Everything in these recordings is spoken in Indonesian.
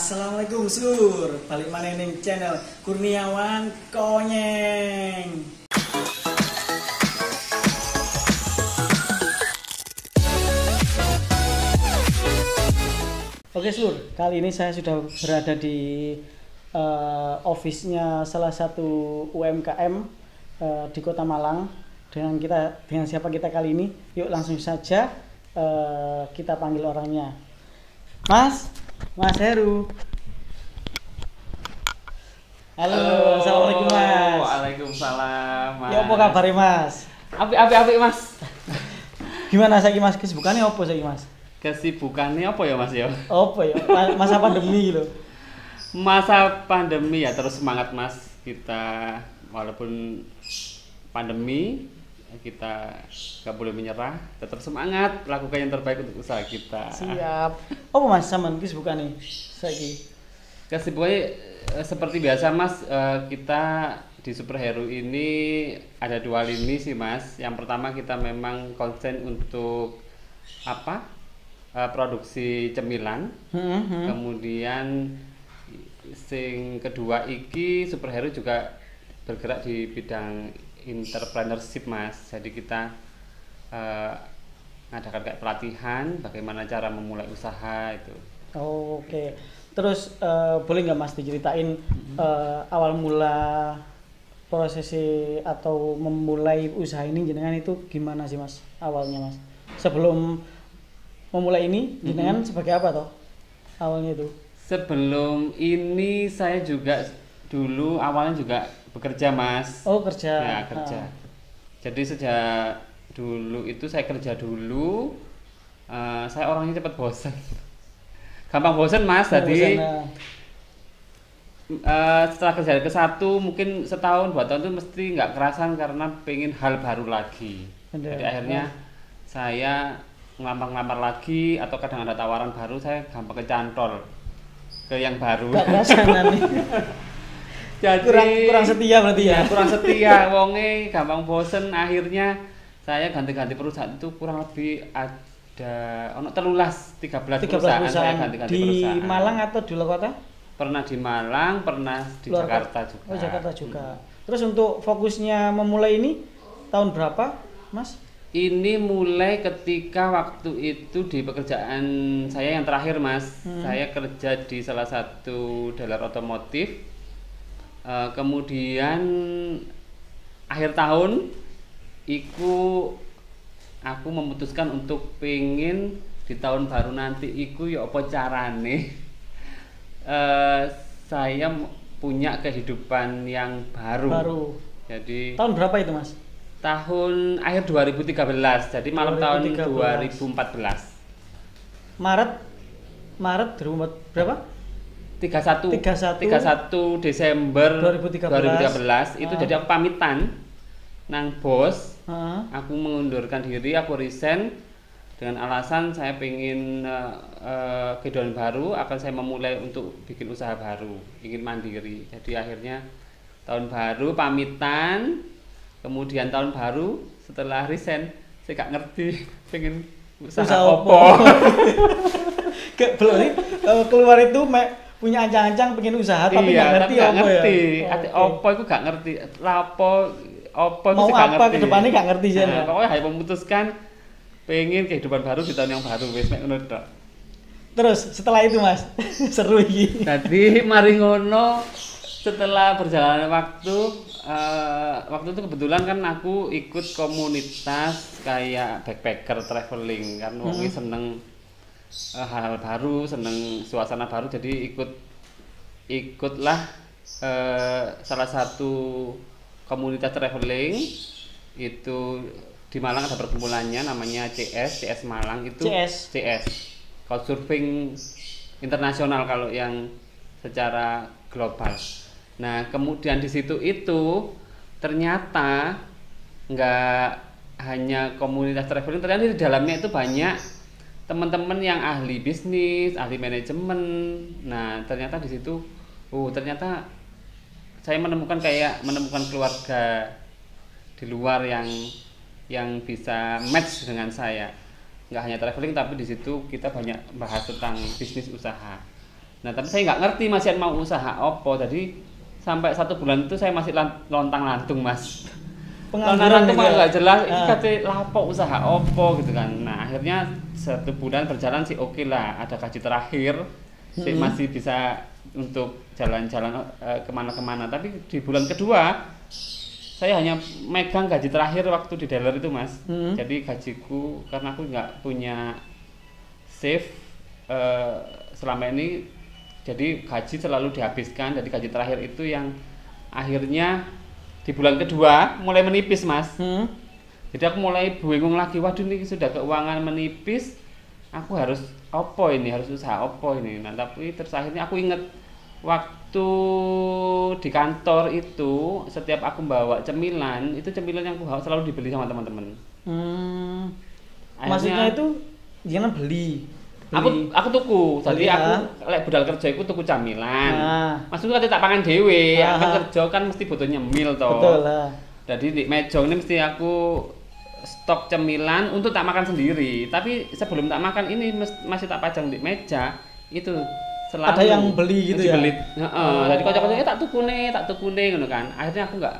Assalamualaikum Sur, balik mana ning channel Kurniawan Konyeng. Oke Sur, kali ini saya sudah berada di office-nya salah satu UMKM di Kota Malang. Dengan siapa kita kali ini? Yuk langsung saja kita panggil orangnya. Mas Heru. Halo, assalamualaikum Mas. Waalaikumsalam Mas. Ya apa kabar Mas? Apik Mas. Gimana saiki Mas? Kesibukannya apa saiki Mas? Kesibukannya apa ya Mas ya? Apa ya? Masa pandemi gitu. Masa pandemi ya terus semangat Mas. Kita walaupun pandemi kita gak boleh menyerah, tetap semangat, lakukan yang terbaik untuk usaha kita. Siap. Apa Mas sampean kesibukannya saiki? Kesibukannya seperti biasa Mas, kita di Superhero ini ada dua lini sih Mas. Yang pertama kita memang konsen untuk produksi cemilan. Kemudian sing kedua iki Superhero juga bergerak di bidang entrepreneurship Mas. Jadi kita ngadakan kayak pelatihan bagaimana cara memulai usaha itu. Oh, oke. Terus boleh nggak Mas diceritain awal mula prosesi atau memulai usaha ini jenengan itu gimana sih Mas awalnya Mas? Sebelum memulai ini jenengan sebagai apa toh awalnya itu? Sebelum ini saya juga dulu awalnya juga bekerja Mas. Oh kerja. Ya kerja. Jadi sejak dulu itu saya kerja dulu. Saya orangnya cepat bosan. Gampang bosan Mas. Jadi setelah kerja ke satu mungkin setahun 2 tahun itu mesti nggak kerasan karena pengen hal baru lagi. Jadi akhirnya saya ngelamar lagi atau kadang ada tawaran baru saya gampang kecantol ke yang baru. Gak kerasan nih. Jadi kurang setia berarti ya. Kurang setia wonge gampang bosen, akhirnya saya ganti-ganti perusahaan itu kurang lebih ada 13 perusahaan saya ganti-ganti di perusahaan. Di Malang atau di luar kota? Pernah di Malang, pernah di luar Jakarta juga. Oh, Jakarta juga. Terus untuk fokusnya memulai ini tahun berapa, Mas? Ini mulai ketika waktu itu di pekerjaan saya yang terakhir Mas. Saya kerja di salah satu dealer otomotif. Kemudian akhir tahun aku memutuskan untuk pengen di tahun baru nanti ya apa carane saya punya kehidupan yang baru. Jadi tahun berapa itu Mas? Tahun akhir 2013. Jadi malam 2013. Tahun 2014. Maret 2014 berapa? 31 Desember 2013 itu jadi aku pamitan nang bos. Aku mengundurkan diri, aku resign dengan alasan saya pengen kehidupan baru, akan saya memulai untuk bikin usaha baru, ingin mandiri. Jadi akhirnya tahun baru pamitan, kemudian tahun baru setelah resign saya gak ngerti pengen usaha apa. Belum keluar itu punya ancang-ancang pengen usaha tapi nggak ngerti apa itu gak ngerti lapo apa mau apa ke depannya gak ngerti sih. Pokoknya hanya memutuskan pengen kehidupan baru di tahun yang baru wis mek ngono tok. Terus setelah itu Mas seru iki. Jadi mari ngono setelah berjalannya waktu itu kebetulan kan aku ikut komunitas kayak backpacker traveling kan wong seneng hal-hal baru, seneng suasana baru, jadi ikutlah salah satu komunitas traveling itu di Malang ada perkumpulannya namanya CS Malang itu CS Couchsurfing Internasional kalau yang secara global. Nah kemudian di situ itu ternyata nggak hanya komunitas traveling, ternyata di dalamnya itu banyak teman-teman yang ahli bisnis, ahli manajemen. Nah, ternyata di situ ternyata saya menemukan keluarga di luar yang bisa match dengan saya. Nggak hanya traveling tapi di situ kita banyak bahas tentang bisnis usaha. Nah tapi saya nggak ngerti Mas Yan mau usaha apa, jadi sampai 1 bulan itu saya masih lontang-lantung Mas. Pengangguran itu mah nggak jelas, ini katanya lapo usaha opo gitu kan. Nah akhirnya 1 bulan berjalan sih oke lah, ada gaji terakhir, sih masih bisa untuk jalan-jalan kemana-kemana. Tapi di bulan kedua saya hanya megang gaji terakhir waktu di dealer itu Mas. Jadi gajiku karena aku nggak punya save selama ini, jadi gaji selalu dihabiskan. Jadi gaji terakhir itu yang akhirnya di bulan kedua mulai menipis Mas. Jadi aku mulai bingung lagi, waduh ini sudah keuangan menipis, aku harus opo ini, harus usaha opo ini. Nah tapi terus akhirnya aku inget waktu di kantor itu setiap aku bawa cemilan, itu cemilan yang aku bawa selalu dibeli sama teman-teman. Maksudnya itu jangan beli. Aku tuku, jadi aku lek budal kerja iku tuku camilan. Maksudku kate tak pangan dhewe, kan kerja kan mesti butuh nyemil to. Betul lah. Jadi di meja ini mesti aku stok cemilan untuk tak makan sendiri. Tapi sebelum tak makan ini masih tak pajang di meja, itu selalu ada yang beli gitu ya. Jadi kocok-kocok tak tukune ngono kan. Akhirnya aku enggak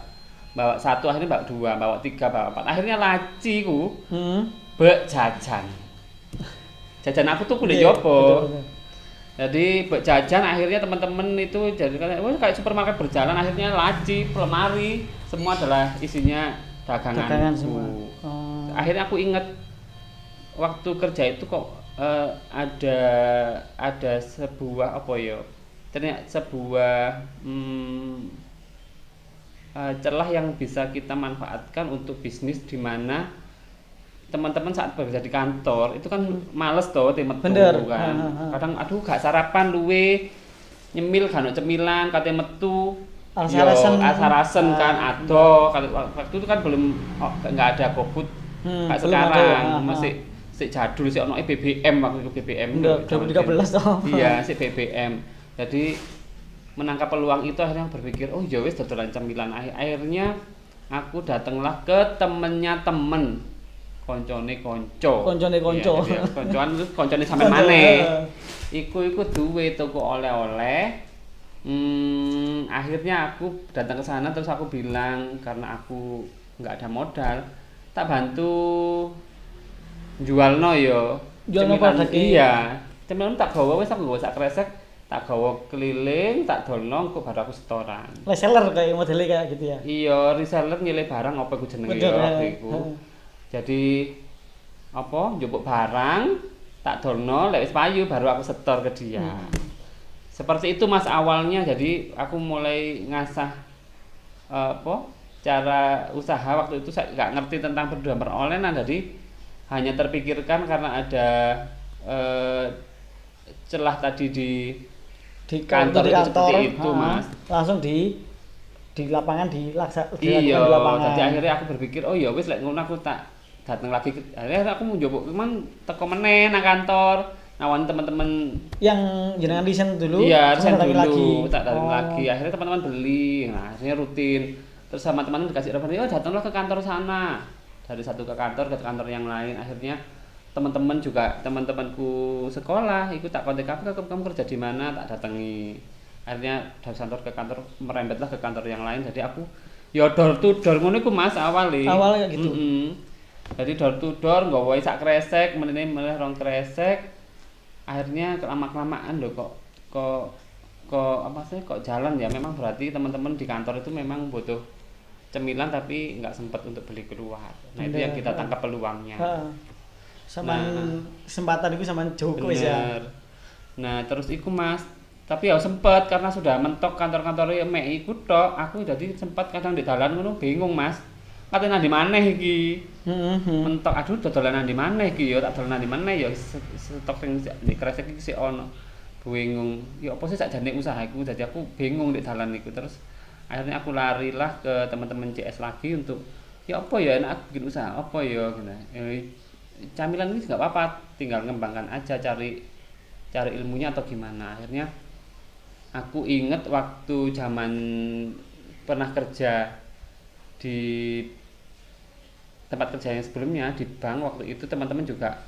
bawa 1, akhirnya bawa 2, bawa 3, bawa 4. Akhirnya laciku jajan. Jajan aku tuh kudu jopo. Jadi jajan akhirnya teman-teman itu jadi kayak supermarket berjalan, akhirnya laci, lemari semua adalah isinya dagangan semua. Akhirnya aku inget waktu kerja itu kok ada sebuah apa ya? Ternyata sebuah celah yang bisa kita manfaatkan untuk bisnis, di mana teman-teman saat bekerja di kantor itu kan males toh metu kan. Kadang aduh gak sarapan luwe nyemil kan cemilan kate metu asarasen kan ado waktu itu kan belum enggak ada GoFood kayak sekarang masih jadul sih ono BBM waktu itu BBM 2013 toh. Iya, si BBM. Jadi menangkap peluang itu akhirnya berpikir oh ya wis dodolan cemilan. Akhirnya aku datanglah ke temennya temen koncone konco. Iya, koncone sampean maneh. Iku duwe toko oleh-oleh. Akhirnya aku datang ke sana terus aku bilang karena aku nggak ada modal, tak bantu jualno yo. Jualno produk iya. Cemilan tak gawa wis aku nggawa sak kresek, tak gawa keliling, tak dolno kok baru aku setoran. Reseller kayak modelnya kayak gitu ya. Iya, reseller nyilih barang apa iku jenenge waktu iku. Jadi apa njupuk barang tak dolno lek wis payu baru aku setor ke dia. Seperti itu Mas awalnya. Jadi aku mulai ngasah cara usaha waktu itu saya nggak ngerti tentang perolehan, jadi hanya terpikirkan karena ada celah tadi di kantor seperti itu Mas. Langsung di lapangan di lapangan. Jadi akhirnya aku berpikir oh ya wis lek ngono aku tak datang lagi. Akhirnya aku mau coba cuman teko meneh nang kantor nawan teman-teman yang jenengan desain dulu. Iya, desain dulu tak datang lagi. Akhirnya teman-teman beli. Nah, akhirnya rutin. Terus sama teman-teman dikasih referensi, oh datanglah ke kantor sana. Dari satu ke kantor yang lain. Akhirnya teman-teman juga teman-temanku sekolah ikut tak kontak kamu kerja di mana, tak datangi. Akhirnya dari kantor ke kantor merembetlah ke kantor yang lain. Jadi aku ya door to door ngono iku Mas awalnya gitu. Jadi door to door nggawa sak kresek, meneh rong kresek. Akhirnya kelamaan lho kok apa sih kok jalan ya. Memang berarti teman-teman di kantor itu memang butuh cemilan tapi nggak sempat untuk beli keluar. Nah, itu yang kita tangkap peluangnya. Kesempatan itu sama Joko ya. Nah, terus iku Mas. Tapi ya sempat karena sudah mentok kantor-kantor mek iku tok, aku jadi sempat kadang di dalan ngono bingung Mas. Katanya di mana iki? Mentok aduh dodolan di mana iki ya tak dodolan di mana ya stok sing di kresek iki sik ono. Bingung. Ya apa sih sakjane usahaku, jadi aku bingung di dalan iku. Terus akhirnya aku larilah ke teman-teman CS lagi untuk ya apa ya enak bikin usaha apa ya gitu. Camilan ini enggak apa-apa, tinggal ngembangkan aja cari ilmunya atau gimana. Akhirnya aku inget waktu zaman pernah kerja di tempat kerja yang sebelumnya di bank, waktu itu teman-teman juga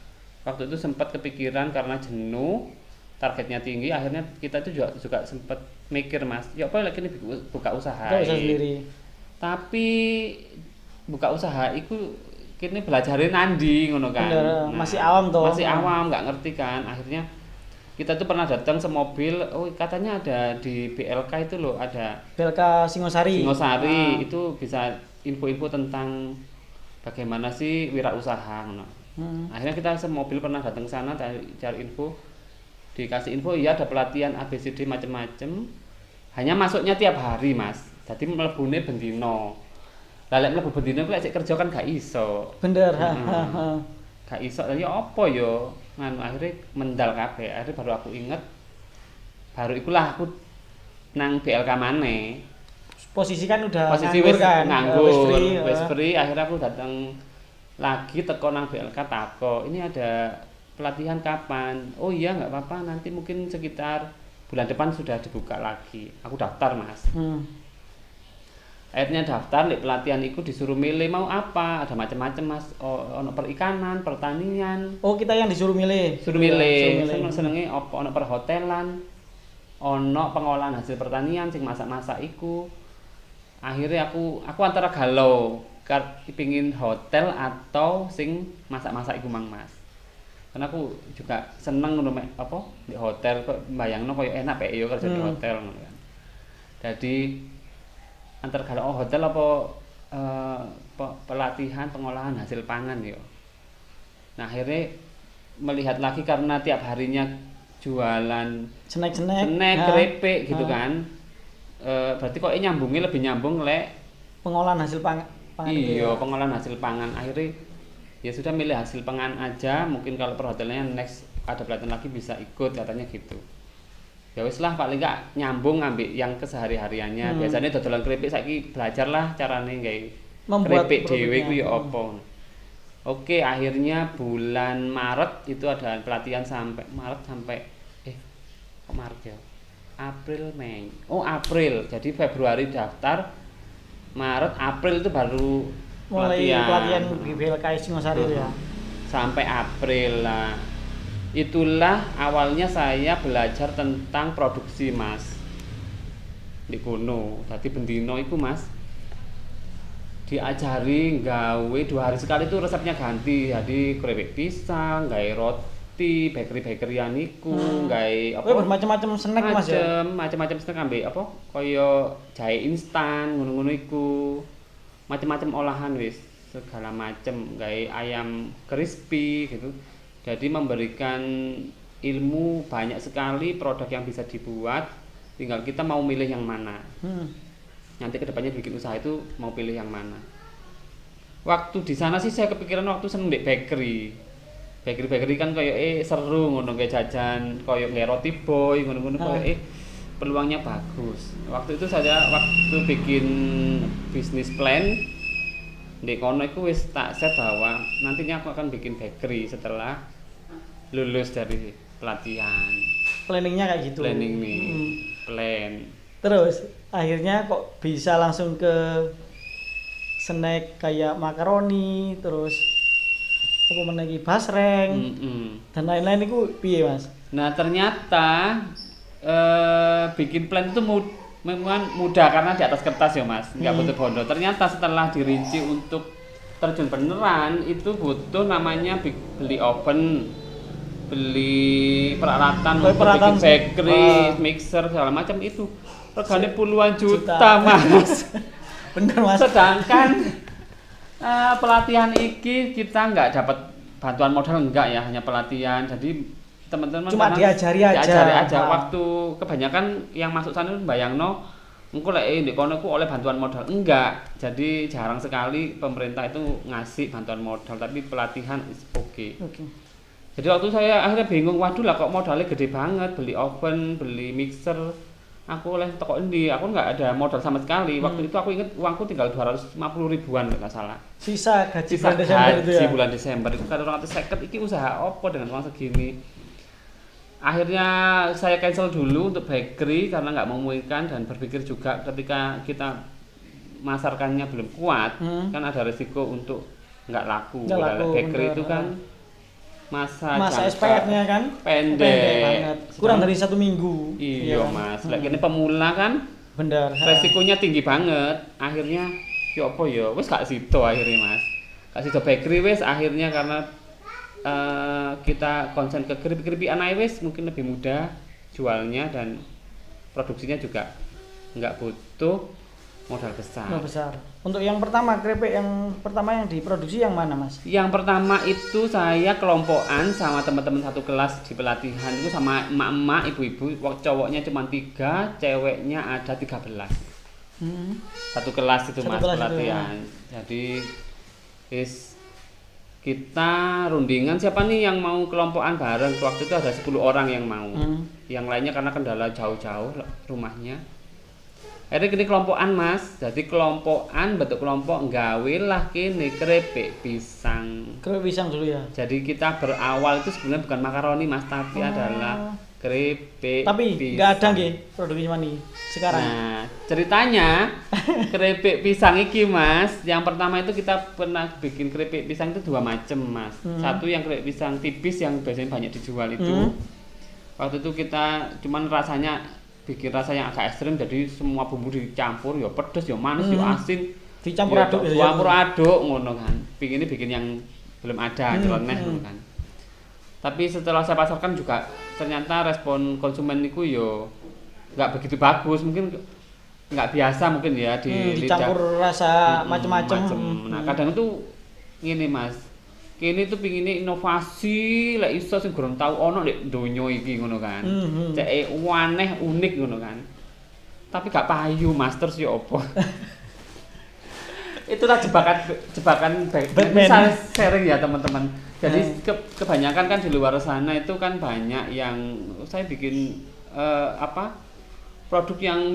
waktu itu sempat kepikiran karena jenuh targetnya tinggi, akhirnya kita itu juga sempat mikir Mas, ya apa lagi ini buka usaha sendiri. Tapi buka usaha itu kini belajarin nandi ngono kan. Bener, masih awam toh. Masih awam, nggak ngerti kan. Akhirnya kita tuh pernah datang semobil, oh katanya ada di BLK itu loh, ada BLK Singosari. Itu bisa info-info tentang bagaimana sih wirausaha ngono. Akhirnya kita semobil pernah datang ke sana cari info. Dikasih info ya ada pelatihan ABCD macem-macem. Hanya masuknya tiap hari, Mas. Jadi mlebune bendino. Lah lek mlebu bendino kuwi lek kerja kan gak iso. Bener, gak iso. Ya apa ya? Nganu akhirnya mendal kabeh. Akhirnya baru aku inget. Baru ikulah aku nang BLK maneh. Posisi kan udah nganggur kan. Wis free. Akhirnya aku datang lagi teko nang BLK tako. Ini ada pelatihan kapan? Oh iya nggak apa-apa, nanti mungkin sekitar bulan depan sudah dibuka lagi. Aku daftar Mas. Akhirnya daftar, di pelatihan itu disuruh milih mau apa, ada macam-macam Mas. Ono perikanan, pertanian. Oh kita yang disuruh milih. Suruh milih. Senenge ono perhotelan, ono pengolahan hasil pertanian, sing masak-masak iku. Akhirnya aku antara galau, pingin hotel atau sing masak-masak iku mang Mas. Karena aku juga seneng ngono apa di hotel kok bayangno koyo enak pek yo kerja di hotel ngono kan. Jadi antar kalau hotel apa pelatihan pengolahan hasil pangan yo. Nah, akhirnya melihat lagi karena tiap harinya jualan snack keripik gitu kan. Berarti kok nyambungnya lebih nyambung lek pengolahan hasil pangan. Iya, pengolahan hasil pangan. Akhirnya ya sudah milih hasil pangan aja, mungkin kalau perhotelannya next ada pelatihan lagi bisa ikut katanya gitu. Ya wis lah paling enggak nyambung ngambil yang kesehari-hariannya. Biasanya dodolan keripik saiki belajarlah carane gawe keripik dhewe ku ya apa. Oke, akhirnya bulan Maret itu ada pelatihan sampai Maret sampai kok Maret ya? April, Mei. Oh, April. Jadi Februari daftar, Maret, April itu baru mulai pelatihan di BLK Singosari itu ya. Sampai April lah. Itulah awalnya saya belajar tentang produksi Mas di kono. Tadi bendino itu Mas diajari gawe 2 hari sekali itu resepnya ganti. Jadi keripik pisang, gawe roti, bakery-bakeryan iku, gawe apa bermacam-macam snack Mas ya. Macam-macam snack ambek apa? Kaya jahe instan, ngono-ngono iku. Macam-macam olahan wis segala macam, gawe ayam crispy gitu. Jadi memberikan ilmu banyak sekali produk yang bisa dibuat, tinggal kita mau milih yang mana. Nanti kedepannya bikin usaha itu mau pilih yang mana. Waktu di sana sih saya kepikiran waktu seneng di bakery kan kayak seru ngono kayak jajan kayak roti boy ngono-ngono kayak peluangnya bagus. Waktu itu saya bikin bisnis plan di kono itu wis tak set bahwa nantinya aku akan bikin bakery setelah lulus dari pelatihan. Planningnya kayak gitu. Planning nih, plan. Terus akhirnya kok bisa langsung ke snack kayak makaroni, terus apa menegi basreng dan lain-lain itu piye Mas? Nah ternyata bikin plan itu memang mudah karena di atas kertas ya Mas, nggak butuh bondo. Ternyata setelah dirinci untuk terjun beneran itu butuh namanya beli oven, beli peralatan untuk bikin bakery, mixer segala macam itu. Regane puluhan juta Mas. Bener Mas. Sedangkan pelatihan iki kita nggak dapat bantuan modal enggak ya, hanya pelatihan. Jadi teman-teman cuma diajari aja. Waktu kebanyakan yang masuk sana bayangno engko lek ndek kono ku oleh bantuan modal enggak. Jadi jarang sekali pemerintah itu ngasih bantuan modal, tapi pelatihan is okay. Jadi waktu saya akhirnya bingung, waduh lah kok modalnya gede banget, beli oven, beli mixer. Aku oleh toko endi, aku enggak ada modal sama sekali. Waktu itu aku ingat uangku tinggal 250 ribuan enggak salah. Sisa gaji bulan Desember itu ya. Bulan Desember itu kan 250 iki usaha opo dengan uang segini. Akhirnya saya cancel dulu untuk bakery karena nggak memungkinkan dan berpikir juga ketika kita masarkannya belum kuat kan ada resiko untuk nggak laku. Bakery itu kan masa expirednya kan pendek banget. Kurang dari 1 minggu. Iya Mas, lek kene pemula kan bener. Resikonya tinggi banget. Akhirnya yo apa ya wis gak sido akhirnya Mas. Gak sido bakery wis akhirnya karena kita konsen ke keripik-keripik anake wis mungkin lebih mudah jualnya dan produksinya juga nggak butuh modal besar. Untuk yang pertama keripik yang pertama yang diproduksi yang mana Mas? Yang pertama itu saya kelompokan sama teman-teman satu kelas di pelatihan itu sama emak-emak, ibu-ibu, cowoknya cuma 3, ceweknya ada 13. Satu kelas itu Mas pelatihan. Jadi kita rundingan siapa nih yang mau kelompokan bareng. Waktu itu ada 10 orang yang mau. Yang lainnya karena kendala jauh-jauh rumahnya. Akhirnya kini kelompokan Mas, jadi kelompokan bentuk kelompok nggawe lah kini keripik pisang. Keripik pisang dulu ya. Jadi kita berawal itu sebenarnya bukan makaroni Mas, tapi adalah keripik. Tapi nggak ada nggih produksinya nih sekarang. Nah ceritanya keripik pisang iki Mas, yang pertama itu kita pernah bikin keripik pisang itu 2 macam Mas. Satu yang keripik pisang tipis yang biasanya banyak dijual itu. Waktu itu kita cuman bikin rasa yang agak ekstrim, jadi semua bumbu dicampur, ya pedes, ya manis, ya asin, dicampur aduk, campur aduk, ngono kan. Bikin yang belum ada, nyeleneh ngono kan. Tapi setelah saya pasarkan juga ternyata respon konsumen itu yo nggak begitu bagus, mungkin nggak biasa mungkin ya di dicampur rasa macam-macam. Nah kadang itu gini Mas. Kini tuh pingin inovasi, lek iso sing gorong tau ono nek donya iki ngono kan. Cek aneh unik ngono kan. Tapi gak payu Mas, terus ya apa? Itulah jebakan Batman. Sharing ya teman-teman. Jadi kebanyakan kan di luar sana itu kan banyak yang saya bikin produk yang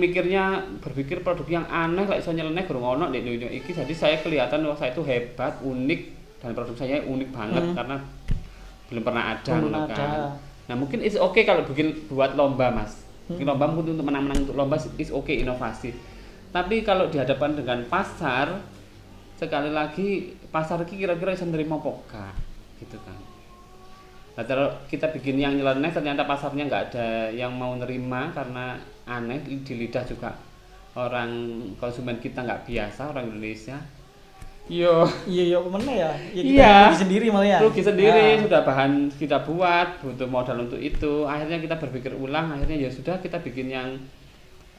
berpikir produk yang aneh lek iso nyeleneh gorong ono nek donya iki. Jadi saya kelihatan wah saya itu hebat, unik. Dan produk saya unik banget karena belum pernah ada kan. Nah mungkin it's okay kalau buat lomba Mas. Mungkin lomba mungkin untuk menang-menang untuk lomba it's okay inovasi. Tapi kalau dihadapkan dengan pasar, sekali lagi pasar ini kira-kira bisa nerima apa gitu kan. Nah kalau kita bikin yang nyeleneh ternyata pasarnya nggak ada yang mau nerima karena aneh di lidah juga orang konsumen kita nggak biasa orang Indonesia. Iya mana ya? Kita rugi sendiri malah ya. Rugi sendiri, sudah bahan kita buat, butuh modal untuk itu. Akhirnya kita berpikir ulang, akhirnya ya sudah kita bikin yang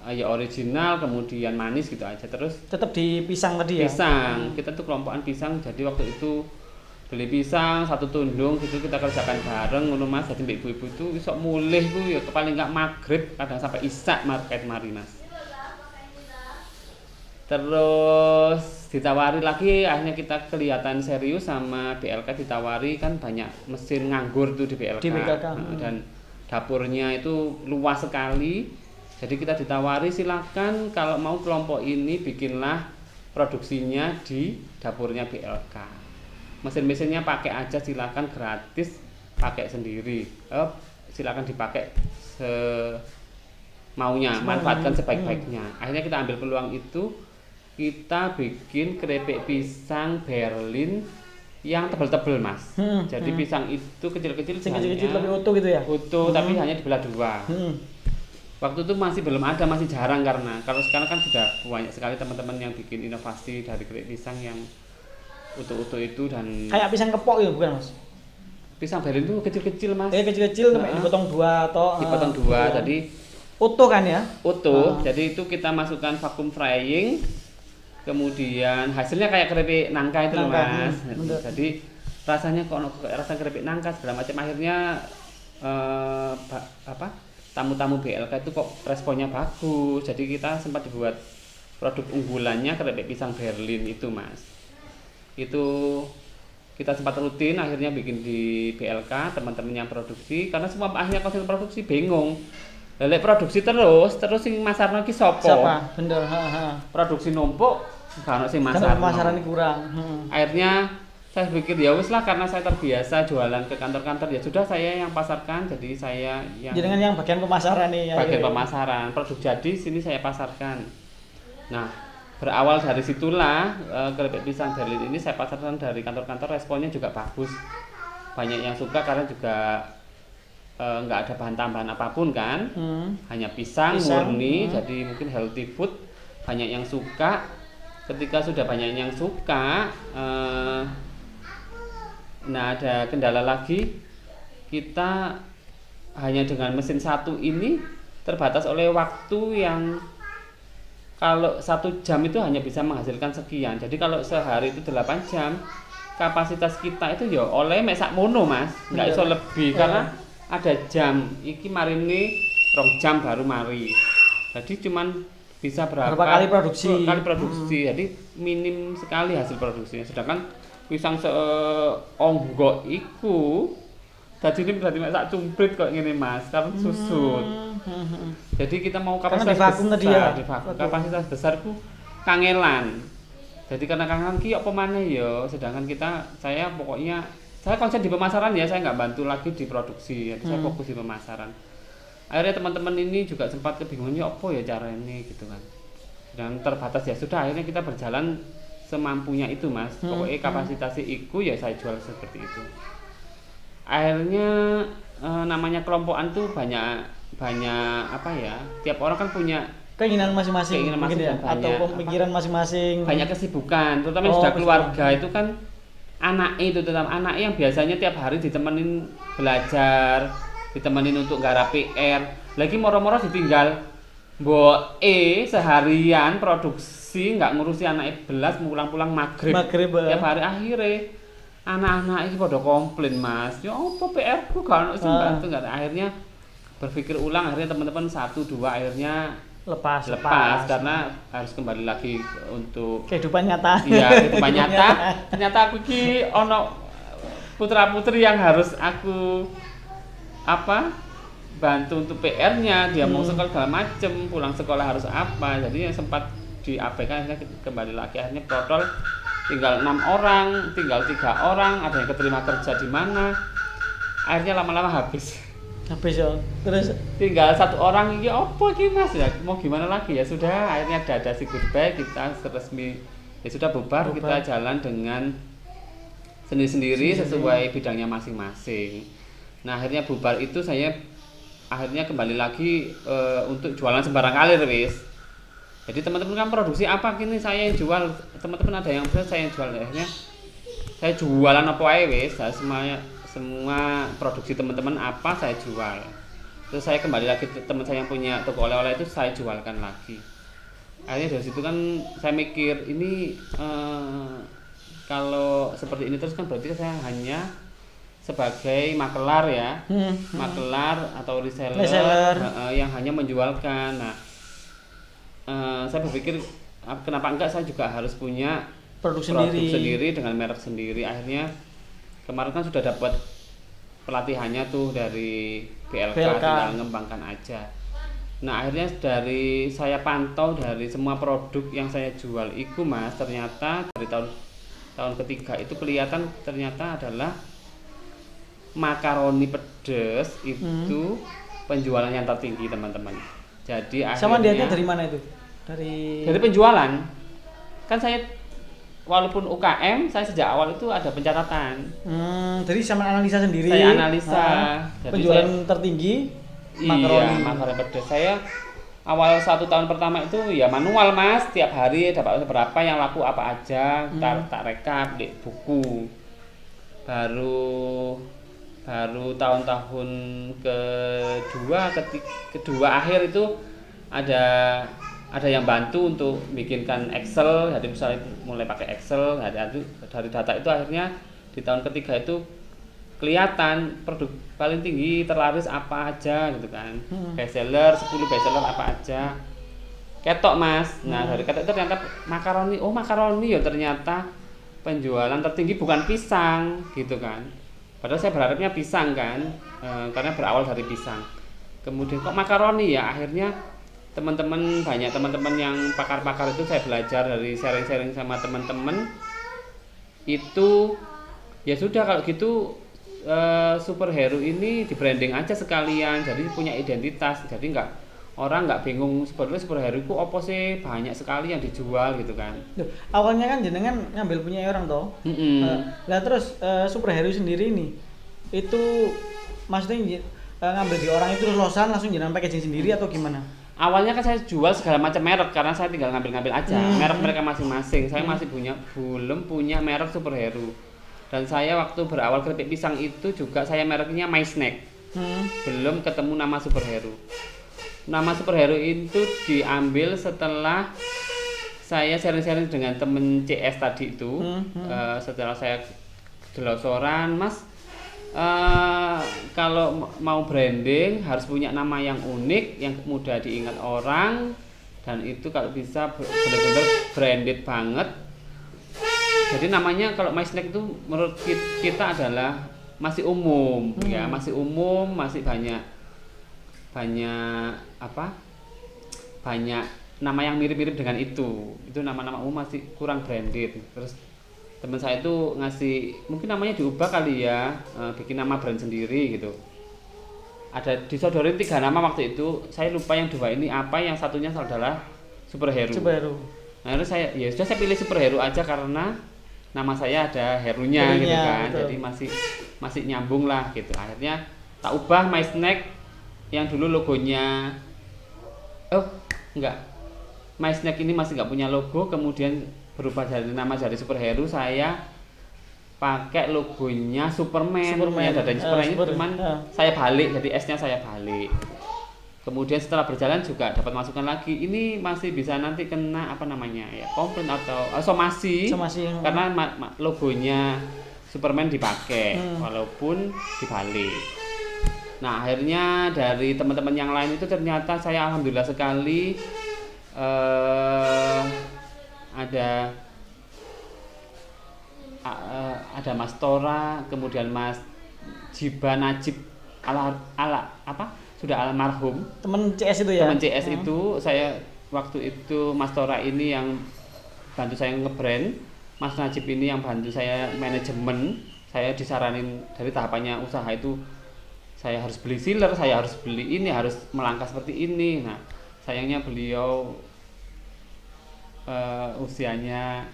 ya original, kemudian manis gitu aja. Terus tetap di pisang tadi ya. Pisang. Kita tuh kelompokan pisang. Jadi waktu itu beli pisang 1 tundung gitu kita kerjakan bareng ngono Mas. Jadi ibu-ibu itu iso mulih ku ya paling enggak maghrib, kadang sampai isya market mari Mas. Terus ditawari lagi, akhirnya kita kelihatan serius sama BLK, ditawari kan banyak mesin nganggur tuh di BLK. Dan dapurnya itu luas sekali. Jadi kita ditawari silakan kalau mau kelompok ini bikinlah produksinya di dapurnya BLK. Mesin-mesinnya pakai aja silakan, gratis, pakai sendiri. Silakan dipakai maunya, manfaatkan sebaik-baiknya. Akhirnya kita ambil peluang itu. Kita bikin keripik pisang Berlin yang tebel-tebel Mas. Jadi pisang itu kecil-kecil tapi utuh gitu ya? Utuh tapi hanya dibelah 2. Waktu itu masih belum ada, masih jarang karena kalau sekarang kan sudah banyak sekali teman-teman yang bikin inovasi dari keripik pisang yang utuh-utuh itu dan kayak pisang kepok ya bukan Mas? Pisang Berlin itu kecil-kecil Mas. Kecil-kecil sampai dipotong 2 atau dipotong 2 jadi utuh kan ya? Utuh. Jadi itu kita masukkan vacuum frying. Kemudian hasilnya kayak keripik nangka itu loh Mas. Jadi rasanya kok rasa keripik nangka segala macam. Akhirnya tamu-tamu BLK itu kok responnya bagus. Jadi kita sempat dibuat produk unggulannya keripik pisang Berlin itu Mas. Itu kita sempat rutin akhirnya bikin di BLK teman-teman yang produksi karena semua akhirnya konsen produksi bingung. Lek produksi terus sing masarno ki sapa? Siapa? Bener, Produksi numpuk kalau sing masarno. Pemasaran kurang. Akhirnya saya pikir ya wis lah karena saya terbiasa jualan ke kantor-kantor ya sudah saya yang pasarkan jadi saya yang dengan yang bagian pemasaran nih ya. Bagian pemasaran, produk jadi sini saya pasarkan. Nah, berawal dari situlah keripik pisang Berlin ini saya pasarkan dari kantor-kantor responnya juga bagus. banyak yang suka karena juga nggak ada bahan tambahan apapun kan, hanya pisang murni, jadi mungkin healthy food, banyak yang suka. Ketika sudah banyak yang suka, nah ada kendala lagi, kita hanya dengan mesin satu ini terbatas oleh waktu yang kalau 1 jam itu hanya bisa menghasilkan sekian. Jadi kalau sehari itu 8 jam, kapasitas kita itu ya oleh mek sakmono Mas, nggak iso lebih karena ada jam iki marine 2 jam baru mari. Jadi cuman bisa berapa kali produksi. Jadi minim sekali hasil produksinya. Sedangkan pisang seonggok iku dadi ini berarti mek sak cumprit kok ngene Mas, karena susut. Jadi kita mau kapasitas besar, kapasitas besarku kangelan. Jadi karena kangelan ki apa maneh ya, sedangkan saya konsen di pemasaran ya, saya nggak bantu lagi di produksi, jadi saya fokus di pemasaran. Akhirnya teman-teman ini juga sempat kebingungan ya apa ya caranya gitu kan. Dan terbatas ya sudah, akhirnya kita berjalan semampunya itu Mas. Pokoknya kapasitasnya iku ya saya jual seperti itu. Akhirnya namanya kelompokan tuh banyak apa ya? Tiap orang kan punya keinginan masing-masing ya? Atau pemikiran masing-masing. Banyak kesibukan, terutama sudah keluarga itu kan anak itu tetap anak yang biasanya tiap hari ditemenin belajar, ditemenin untuk garap PR, lagi moro-moro ditinggal seharian produksi nggak ngurusi anak belas, pulang-pulang maghrib tiap hari. Akhirnya anak-anak ini pada komplain Mas, ya apa PR ku gak ono sing bantu. Akhirnya berpikir ulang, akhirnya teman-teman 1-2 akhirnya lepas karena harus kembali lagi untuk kehidupan nyata. Iya, kehidupan nyata. Ternyata aku ki ono putra-putri yang harus aku bantu untuk PR-nya, dia mau sekolah segala macem, pulang sekolah harus apa. Jadi sempat diabaikan, akhirnya kembali lagi. Akhirnya total tinggal 6 orang, tinggal 3 orang, ada yang keterima kerja di mana. Akhirnya lama-lama habis ya. Terus tinggal 1 orang ini apa iki Mas ya, mau gimana lagi ya sudah. Akhirnya ada si goodbye, kita resmi ya sudah bubar. Kita jalan dengan sendiri-sendiri sesuai bidangnya masing-masing. Nah akhirnya bubar itu saya akhirnya kembali lagi untuk jualan sembarang kalir wis. Jadi teman-teman kan produksi apa gini saya yang jual, teman-teman ada yang bisa saya yang jual. Akhirnya saya jualan apa aja wis, semua produksi teman-teman apa saya jual. Terus saya kembali lagi teman saya yang punya toko oleh-oleh itu saya jualkan lagi. Akhirnya dari situ kan saya mikir ini kalau seperti ini terus kan berarti saya hanya sebagai makelar ya, makelar atau reseller. Yang hanya menjualkan. Nah, saya berpikir kenapa enggak saya juga harus punya produk sendiri dengan merek sendiri. Akhirnya kemarin kan sudah dapat pelatihannya tuh dari BLK. Tinggal ngembangkan aja. Nah akhirnya dari saya pantau dari semua produk yang saya jual itu Mas, ternyata dari tahun ketiga itu kelihatan ternyata adalah makaroni pedes itu penjualan yang tertinggi teman-teman. Jadi akhirnya sama dia dari mana itu? Dari penjualan. Kan saya walaupun UKM, saya sejak awal itu ada pencatatan. Jadi sama analisa sendiri. Saya analisa. Penjualan tertinggi makaroni. Iya, makaroni pedes. Saya awal 1 tahun pertama itu ya manual Mas, tiap hari dapat berapa, yang laku apa aja, tak rekap di buku. Baru tahun-tahun kedua akhir itu ada yang bantu untuk bikinkan Excel. Jadi misalnya mulai pakai Excel, dari data itu akhirnya di tahun ketiga itu kelihatan produk paling tinggi terlaris apa aja gitu kan. Bestseller 10 bestseller apa aja. Ketok Mas. Nah, dari ketok itu ternyata makaroni. Oh, makaroni ya ternyata penjualan tertinggi bukan pisang gitu kan. Padahal saya berharapnya pisang kan, karena berawal dari pisang. Kemudian kok makaroni ya, akhirnya banyak teman-teman yang pakar-pakar itu saya belajar dari sharing-sharing sama teman-teman. Itu ya sudah kalau gitu superhero ini di branding aja sekalian, jadi punya identitas. Jadi orang nggak bingung sebetulnya superhero itu apa sih, banyak sekali yang dijual gitu kan. Awalnya kan jenengan ngambil punya orang toh. Lah terus superhero sendiri ini itu maksudnya ngambil di orang itu terus losan langsung jenengan packaging sendiri atau gimana? Awalnya kan saya jual segala macam merek karena saya tinggal ngambil-ngambil aja merek mereka masing-masing. Saya masih belum punya merek superhero. Dan saya waktu berawal keripik pisang itu juga saya mereknya My Snack. Belum ketemu nama superhero. Nama superhero itu diambil setelah saya sharing-sharing dengan temen CS tadi itu. Setelah saya jelosoran, Mas, kalau mau branding harus punya nama yang unik, yang mudah diingat orang, dan itu kalau bisa benar-benar branded banget. Jadi namanya kalau My Snack itu menurut kita adalah masih umum, ya masih umum, masih banyak nama yang mirip-mirip dengan itu nama-nama umum masih kurang branded. Terus teman saya itu ngasih, mungkin namanya diubah kali ya, bikin nama brand sendiri gitu. Ada disodorin 3 nama waktu itu, saya lupa yang 2 ini apa, yang satunya adalah superhero. Nah terus saya pilih superhero aja karena nama saya ada hero-nya gitu kan, betul. Jadi masih nyambung lah gitu. Akhirnya tak ubah My Snack yang dulu logonya, My Snack ini masih nggak punya logo, kemudian berubah dari nama jadi superhero, saya pakai logonya Superman. Ya dadanya Superman itu cuman saya balik, jadi S-nya saya balik. Kemudian setelah berjalan juga dapat masukan lagi, ini masih bisa nanti kena komplain atau somasi karena logonya Superman dipakai walaupun dibalik. Nah akhirnya dari teman-teman yang lain itu ternyata saya alhamdulillah sekali ada Mas Tora, kemudian Mas Jiba Najib sudah almarhum, teman CS itu ya. Teman CS itu saya waktu itu Mas Tora ini yang bantu saya ngebrand, Mas Najib ini yang bantu saya manajemen. Saya disaranin dari tahapannya usaha itu saya harus beli sealer, saya harus beli ini, harus melangkah seperti ini. Nah sayangnya beliau usianya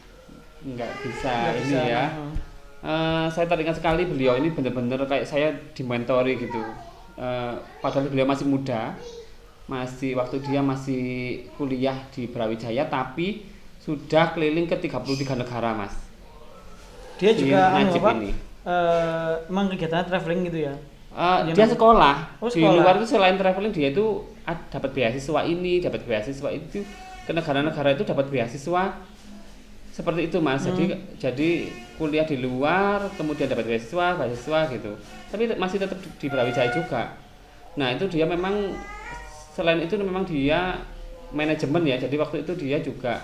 nggak bisa ya. Saya teringat sekali beliau ini benar-benar kayak saya dimentori gitu. Padahal beliau masih muda, waktu dia masih kuliah di Brawijaya, tapi sudah keliling ke 33 negara, Mas. Dia juga emang kegiatannya traveling gitu ya? Dia sekolah. Di luar itu selain traveling dia itu dapat beasiswa ini, dapat beasiswa itu, ke negara-negara itu dapat beasiswa seperti itu, Mas. Jadi kuliah di luar kemudian dapat beasiswa gitu, tapi masih tetap di Brawijaya juga. Nah itu dia memang selain itu memang dia manajemen ya, jadi waktu itu dia juga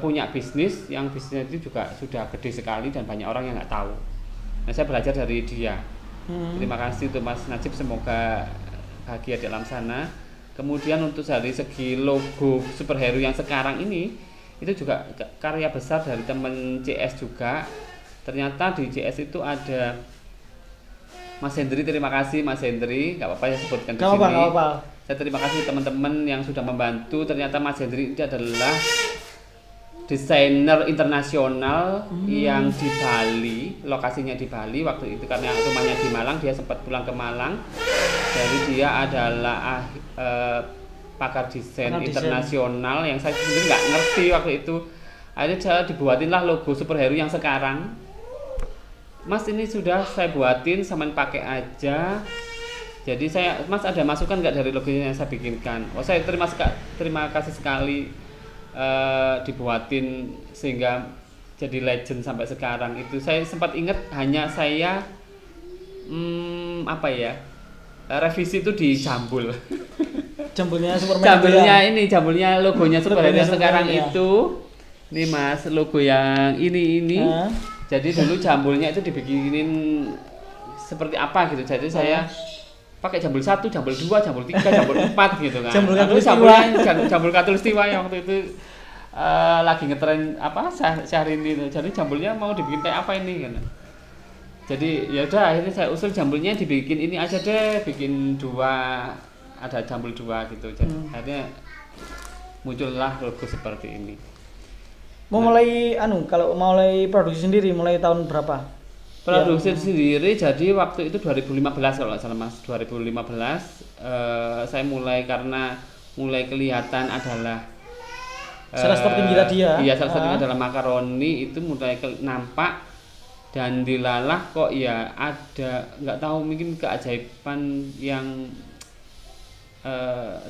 punya bisnis, yang bisnisnya itu juga sudah gede sekali dan banyak orang yang nggak tahu. Nah saya belajar dari dia. Terima kasih untuk Mas Najib, semoga bahagia di alam sana. Kemudian untuk dari segi logo superhero yang sekarang ini, itu juga karya besar dari teman CS juga. Ternyata di CS itu ada Mas Hendri, terima kasih Mas Hendri, nggak apa-apa saya sebutkan di sini. Nggak apa. Saya terima kasih teman-teman yang sudah membantu. Ternyata Mas Hendri ini adalah desainer internasional yang di Bali, lokasinya di Bali waktu itu karena rumahnya di Malang, dia sempat pulang ke Malang. Jadi dia adalah pakar desain internasional yang saya sendiri nggak ngerti waktu itu. Akhirnya saya dibuatinlah logo superhero yang sekarang. Mas ini sudah saya buatin, samain pakai aja. Jadi Mas ada masukan nggak dari logonya yang saya bikinkan? Saya terima kasih sekali dibuatin sehingga jadi legend sampai sekarang. Itu saya sempat ingat hanya saya revisi itu di jambul. Jambulnya Superman. Jambulnya logonya Superman yang sekarang itu. Nih Mas, logo yang ini. Jadi dulu jambulnya itu dibikinin seperti apa gitu. Jadi saya pakai jambul 1, jambul 2, jambul 3, jambul 4 gitu kan. Jambul Katulistiwa yang waktu itu lagi ngetren Syahrini itu. Jadi jambulnya mau dibikin kayak apa ini kan. Jadi ya udah akhirnya saya usul jambulnya dibikin ini aja deh, bikin 2, ada jambul 2 gitu. Jadi akhirnya muncullah logo seperti ini. Kalau mulai produksi sendiri mulai tahun berapa? Produksi sendiri jadi waktu itu 2015 kalau nggak salah Mas. 2015 saya mulai karena mulai kelihatan adalah salah tertinggi tadi ya. Iya, salah satunya adalah makaroni itu mulai nampak dan dilalah kok ya ada nggak tahu mungkin keajaiban yang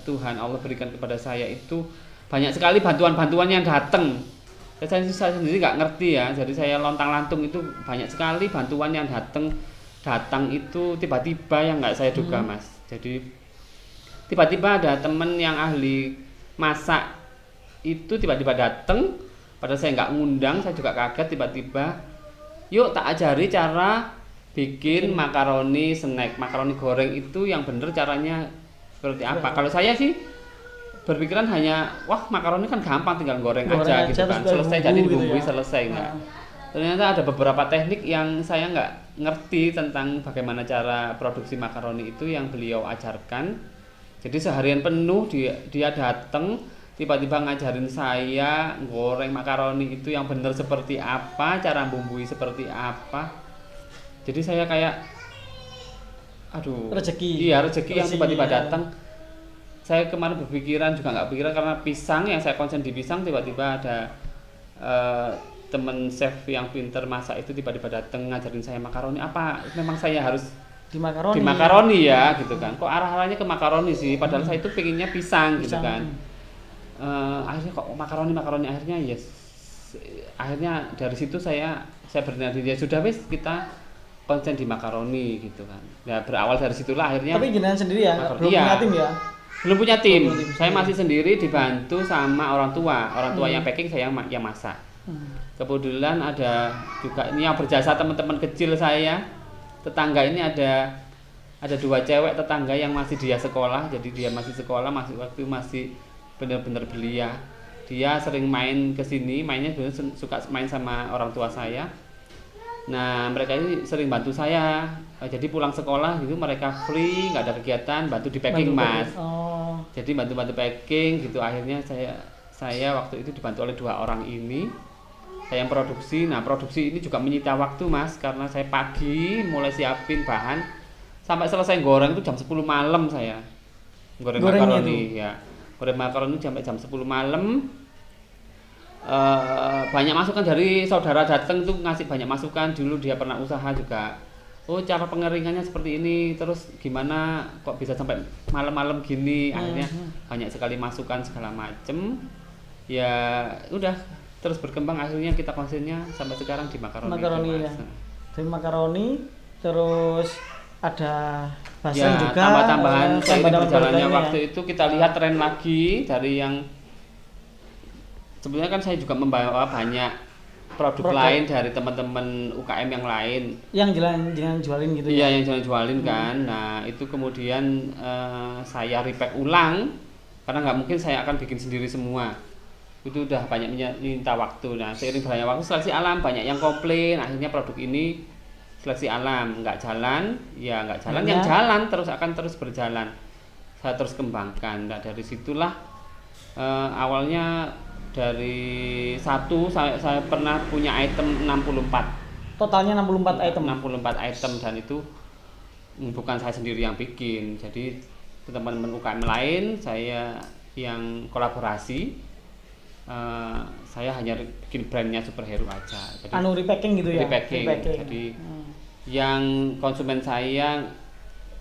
Tuhan Allah berikan kepada saya itu banyak sekali bantuan-bantuan yang datang. Saya sendiri nggak ngerti ya, jadi saya lontang-lantung itu banyak sekali bantuan yang datang itu tiba-tiba yang nggak saya duga Mas. Jadi tiba-tiba ada temen yang ahli masak itu tiba-tiba datang, padahal saya nggak ngundang, saya juga kaget tiba-tiba. Yuk tak ajari cara bikin makaroni snack, makaroni goreng itu yang bener caranya seperti apa. Kalau saya sih berpikiran hanya wah makaroni kan gampang tinggal goreng aja gitu kan, selesai jadi dibumbui gitu ya. Selesai enggak. Ternyata ada beberapa teknik yang saya nggak ngerti tentang bagaimana cara produksi makaroni itu yang beliau ajarkan. Jadi seharian penuh dia datang tiba-tiba ngajarin saya goreng makaroni itu yang benar seperti apa, cara bumbui seperti apa. Jadi saya kayak aduh rezeki. Iya, rezeki yang tiba-tiba datang. Saya kemarin berpikiran juga nggak pikiran karena pisang yang saya konsen di pisang, tiba-tiba ada temen chef yang pinter masak itu tiba-tiba datang ngajarin saya makaroni. Apa memang saya harus di makaroni ya gitu kan? Kok arah-arahnya ke makaroni sih, padahal saya itu pengennya pisang gitu kan. Akhirnya kok makaroni akhirnya yes, akhirnya dari situ saya berniat ya sudah wis kita konsen di makaroni gitu kan. Ya berawal dari situlah akhirnya. Tapi jenengan sendiri ya, belum punya tim ya? Belum punya tim. Saya masih sendiri dibantu sama orang tua yang packing, saya yang masak. Kebetulan ada juga ini yang berjasa teman-teman kecil saya. Tetangga ini ada 2 cewek tetangga yang masih dia sekolah, jadi dia masih sekolah masih benar-benar belia. Dia sering main ke sini, mainnya suka main sama orang tua saya. Nah mereka ini sering bantu saya, jadi pulang sekolah gitu mereka free, nggak ada kegiatan, bantu di packing Mas. Jadi bantu packing gitu. Akhirnya saya waktu itu dibantu oleh 2 orang ini, saya yang produksi. Nah produksi ini juga menyita waktu Mas, karena saya pagi mulai siapin bahan sampai selesai goreng itu jam 10 malam saya goreng makaroni ya. Goreng makaroni sampai jam 10 malam. Banyak masukan dari saudara datang tuh ngasih banyak masukan. Dulu dia pernah usaha juga, oh cara pengeringannya seperti ini, terus gimana kok bisa sampai malam-malam gini. Akhirnya banyak sekali masukan segala macem ya, udah terus berkembang. Akhirnya kita konsennya sampai sekarang di makaroni ya. Di makaroni terus ada basah ya, juga tambah-tambahan berjalannya waktu itu kita lihat tren lagi dari yang sebenarnya kan saya juga membawa banyak produk lain dari teman-teman UKM yang lain yang jangan jualin gitu ya. Iya, yang jangan jualin kan. Nah itu kemudian saya repack ulang karena nggak mungkin saya akan bikin sendiri semua, itu udah banyak minta waktu. Nah seiring berjalannya waktu seleksi alam banyak yang komplain, akhirnya produk ini seleksi alam nggak jalan ya, nggak jalan yang jalan terus akan terus berjalan, saya terus kembangkan. Nah dari situlah awalnya dari satu saya pernah punya item 64. Totalnya 64 item. 64 item dan itu bukan saya sendiri yang bikin. Jadi teman-teman UKM lain saya yang kolaborasi. Saya hanya bikin brandnya Superhero aja. Jadi repacking gitu ya. Repacking. Jadi yang konsumen saya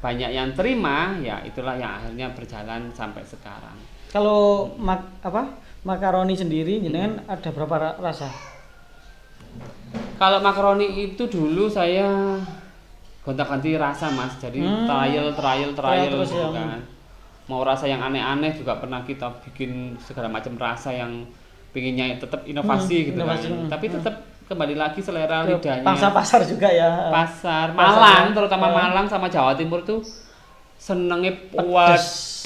banyak yang terima ya, itulah yang akhirnya berjalan sampai sekarang. Kalau makaroni sendiri jenengan ada berapa rasa? Kalau makaroni itu dulu saya gonta-ganti rasa Mas. Jadi trial terus gitu kan. Mau rasa yang aneh-aneh juga pernah kita bikin, segala macam rasa yang pinginnya tetap inovasi gitu kan. Tapi tetap kembali lagi selera lidahnya. Pasar juga ya. Pasar Malang terutama Malang sama Jawa Timur tuh senengnya pedas.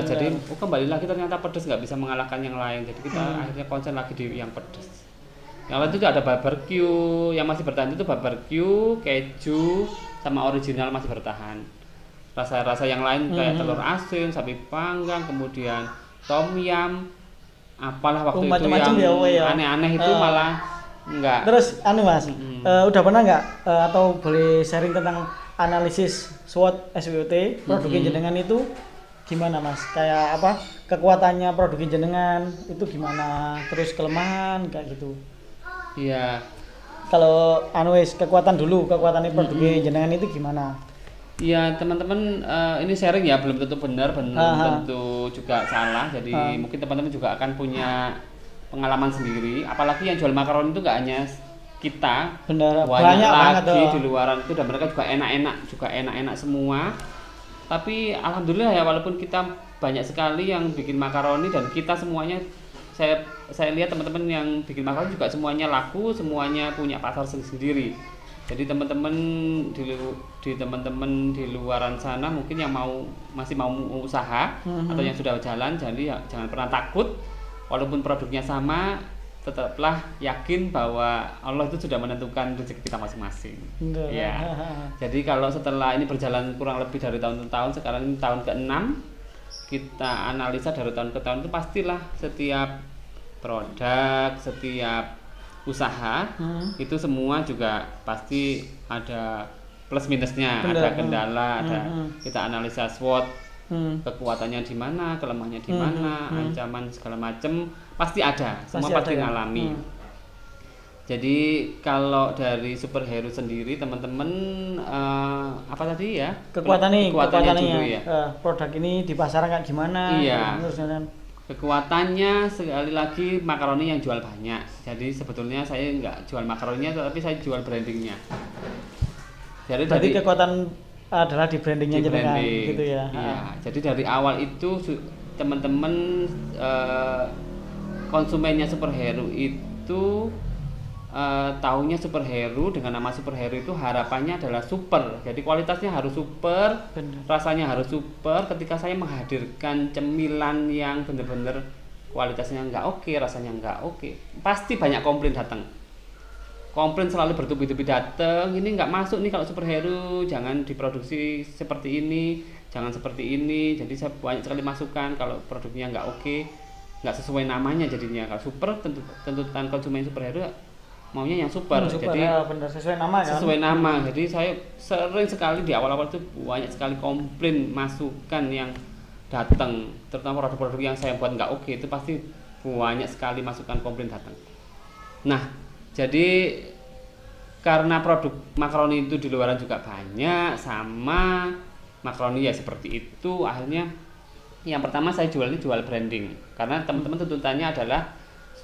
Jadi kembali lagi ternyata pedas nggak bisa mengalahkan yang lain. Jadi kita akhirnya konsen lagi di yang pedas. Yang lain itu ada barbecue, yang masih bertahan itu barbecue, keju, sama original masih bertahan. Rasa-rasa yang lain kayak telur asin, sapi panggang, kemudian tom yum, apalah waktu itu yang aneh-aneh itu malah Enggak. Terus Mas, udah pernah nggak atau boleh sharing tentang analisis SWOT SWOT produk jenengan itu gimana Mas? Kayak apa? Kekuatannya produk jenengan itu gimana? Terus kelemahan kayak gitu. Iya. Kalau kekuatan dulu, kekuatannya produk jenengan itu gimana? Iya teman-teman, ini sharing ya, belum tentu benar, belum tentu juga salah. Jadi mungkin teman-teman juga akan punya pengalaman sendiri. Apalagi yang jual makaron itu nggak hanya kita, banyak lagi di luaran itu, dan mereka juga enak-enak semua. Tapi alhamdulillah ya, walaupun kita banyak sekali yang bikin makaroni dan kita semuanya, saya lihat teman-teman yang bikin makaroni juga semuanya laku, semuanya punya pasar sendiri. Jadi teman-teman di luaran sana mungkin yang masih mau usaha atau yang sudah jalan, jadi ya, jangan pernah takut. Walaupun produknya sama, tetaplah yakin bahwa Allah itu sudah menentukan rezeki kita masing-masing. Ya. Jadi kalau setelah ini berjalan kurang lebih dari tahun ke tahun, sekarang ini tahun ke-6, kita analisa dari tahun ke tahun itu pastilah setiap produk, setiap usaha itu semua juga pasti ada plus minusnya, ada kendala, ada kita analisa SWOT, kekuatannya di mana, kelemahannya di mana, ancaman segala macam pasti ada, semua pasti ngalami. Jadi kalau dari superhero sendiri teman-teman apa tadi ya? Kekuatannya dulu ya. Produk ini di pasaran kayak gimana? Iya. Kekuatannya sekali lagi makaroni yang jual banyak. Jadi sebetulnya saya nggak jual makaroninya, tapi saya jual brandingnya. Jadi kekuatan adalah di brandingnya gitu ya. Iya. Jadi dari awal itu teman-teman konsumennya superhero itu tahunya superhero, dengan nama superhero itu harapannya adalah super. Jadi kualitasnya harus super, rasanya harus super. Ketika saya menghadirkan cemilan yang benar-benar kualitasnya nggak oke, rasanya nggak oke, pasti banyak komplain datang. Komplain selalu bertubi-tubi datang. Ini nggak masuk nih kalau superhero, jangan diproduksi seperti ini, jangan seperti ini. Jadi saya banyak sekali masukan kalau produknya nggak oke, nggak sesuai namanya jadinya. Kalau super, tuntutan konsumen superhero maunya yang super, jadi ya, benar, sesuai nama kan? Sesuai nama. Jadi saya sering sekali di awal-awal itu banyak sekali komplain, masukan yang datang, terutama produk-produk yang saya buat nggak oke, itu pasti banyak sekali masukan komplain datang. Nah, jadi karena produk makaroni itu di luaran juga banyak, sama makaroni ya seperti itu, akhirnya yang pertama saya jual branding, karena teman-teman tuntutannya adalah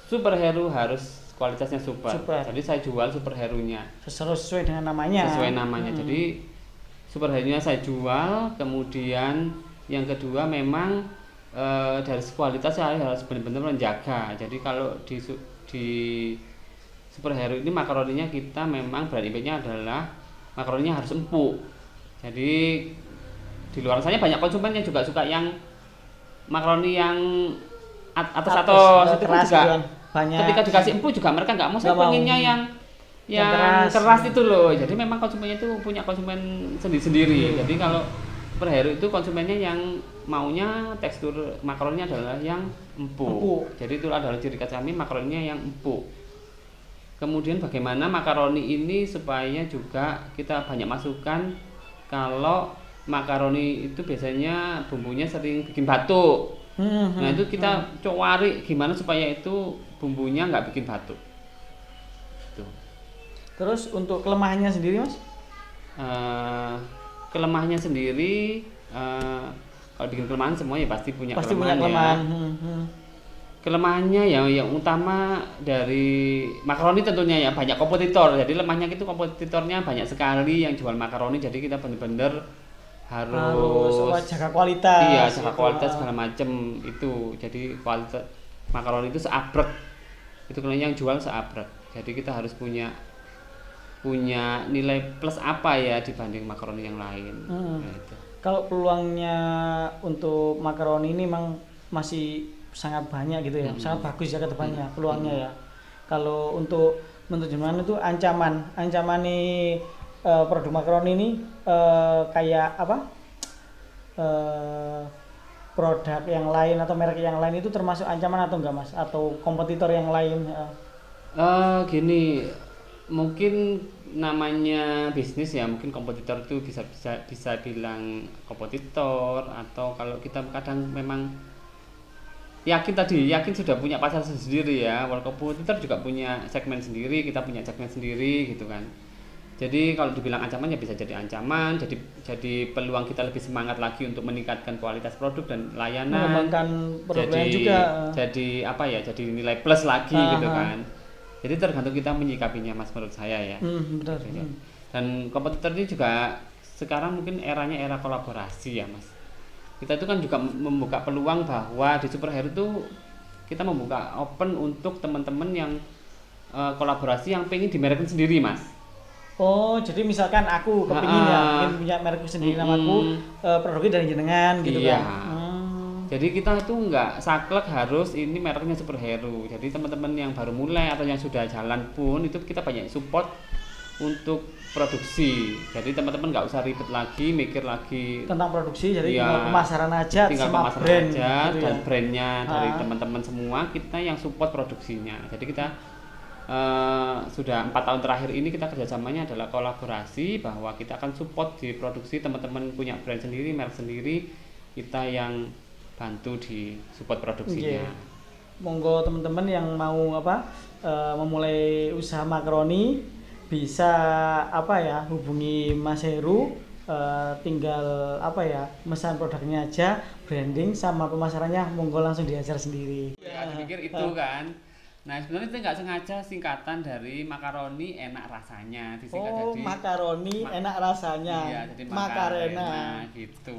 superhero harus kualitasnya super. Jadi saya jual superhero-nya sesuai dengan namanya. Jadi superhero-nya saya jual. Kemudian yang kedua memang dari kualitas saya harus benar-benar menjaga. Jadi kalau di superhero ini makaroninya kita memang brand image-nya adalah makaroninya harus empuk. Jadi di luar sana banyak konsumen yang juga suka yang makaroni yang atas itu juga banyak. Ketika dikasih empuk juga mereka nggak mau, saya pengennya yang keras itu loh. Jadi memang konsumennya itu punya konsumen sendiri-sendiri. Jadi kalau superhero itu konsumennya yang maunya tekstur makaroninya adalah yang empuk. Jadi itu adalah ciri khas kami, makaroninya yang empuk. Kemudian bagaimana makaroni ini supaya juga kita banyak masukan. Kalau makaroni itu biasanya bumbunya sering bikin batuk. Nah itu kita cari gimana supaya itu bumbunya nggak bikin batuk. Tuh. Terus untuk kelemahannya sendiri Mas? Kelemahannya sendiri kalau bikin kelemahan semuanya pasti punya kelemahan. Kelemahannya yang utama dari makaroni tentunya ya banyak kompetitor. Jadi lemahnya itu kompetitornya banyak sekali yang jual makaroni. Jadi kita benar-benar harus jaga kualitas. Iya, jaga kualitas segala macam itu. Jadi kualitas makaroni itu seabrek. Itu kalau yang jual seabrek. Jadi kita harus punya nilai plus apa ya dibanding makaroni yang lain. Nah, itu. Kalau peluangnya untuk makaroni ini memang masih sangat banyak gitu ya. Sangat bagus ya ke depannya peluangnya ya. Kalau untuk jenengan itu ancaman nih produk makaroni ini kayak apa? Produk yang lain atau merek yang lain itu termasuk ancaman atau enggak Mas? Atau kompetitor yang lain? Gini, mungkin namanya bisnis ya, mungkin kompetitor itu bisa bilang kompetitor, atau kalau kita kadang memang yakin sudah punya pasar sendiri ya. Kalau kompetitor juga punya segmen sendiri, kita punya segmen sendiri gitu kan. Jadi kalau dibilang ancaman ya bisa jadi ancaman, jadi peluang kita lebih semangat lagi untuk meningkatkan kualitas produk dan layanan, mengembangkan produknya juga. Jadi apa ya, jadi nilai plus lagi gitu kan. Jadi tergantung kita menyikapinya Mas, menurut saya ya. Benar. Dan kompetitor ini juga sekarang mungkin eranya era kolaborasi ya Mas. Kita itu kan juga membuka peluang bahwa di Superhero itu kita membuka open untuk teman-teman yang kolaborasi yang pengen dimerekkan sendiri Mas. Oh, jadi misalkan aku kepingin ingin punya merekku sendiri namaku, produknya dari jenengan gitu kan. Jadi kita itu nggak saklek harus ini mereknya Superhero. Jadi teman-teman yang baru mulai atau yang sudah jalan pun itu kita banyak support untuk produksi. Jadi teman-teman nggak usah ribet lagi, mikir lagi tentang produksi. Jadi tinggal pemasaran aja, tinggal sama pemasaran brand aja gitu dan ya. brandnya dari teman-teman semua, kita yang support produksinya. Jadi kita sudah 4 tahun terakhir ini kita kerjasamanya adalah kolaborasi, bahwa kita akan support di produksi, teman-teman punya brand sendiri, merek sendiri, kita yang bantu di support produksinya. Monggo teman-teman yang mau memulai usaha makaroni bisa hubungi Mas Heru, tinggal mesan produknya aja, branding sama pemasarannya monggo langsung diajar sendiri. Ya, dipikir itu kan. Nah sebenarnya itu nggak sengaja singkatan dari makaroni enak rasanya, disingkat jadi makaroni enak rasanya. Iya, jadi Makarena gitu.